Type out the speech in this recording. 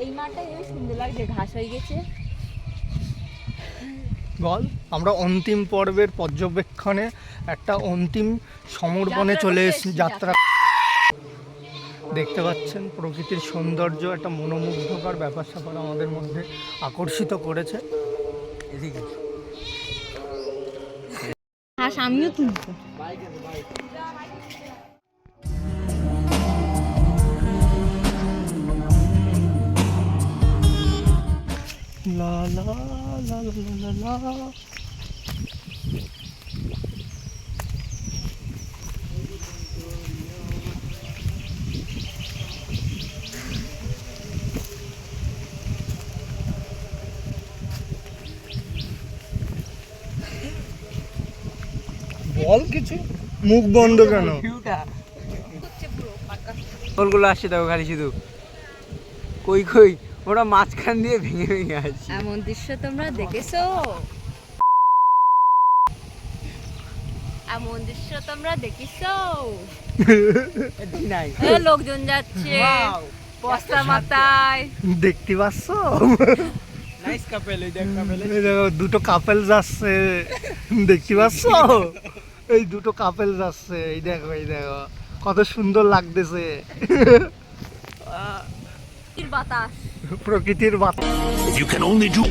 এই মাঠটা বেশ সুন্দর লাগছে, ঘাস হয়ে গেছে। বল, আমরা অন্তিম পর্বের পর্যবেক্ষণে একটা অন্তিম সমর্পণে চলে এসেছি। যাত্রা দেখতে পাচ্ছেন, প্রকৃতির সৌন্দর্য একটা মনোমুগ্ধকর ব্যাপার স্যাপার আমাদের মধ্যে আকর্ষিত করেছে। এদিকে ঘাস আমিও তুলবো। লা লা লা লা লা লা। বল কিছু, মুখ বন্ধ কেন? ওগুলো আসছে দেখো খালি শুধু কই কই ওরা মাঝখান দিয়ে ভেঙে ভেঙে আসছে। এমন দৃশ্য তোমরা দেখেছো? এমন দৃশ্য তোমরা দেখেছো? নাই লোকজন যাচ্ছে বস্তা মাথায়, দেখতে পাচ্ছ? নাইস কাপেল, এই দেখ কাপেল, এই দেখো দুটো কাপেল যাচ্ছে, দেখতে পাচ্ছ? এই দুটো কাপেল যাচ্ছে, এই দেখো এই দেখো কত সুন্দর লাগতেছে বাতাস, প্রকৃতির বাতাস। You can only do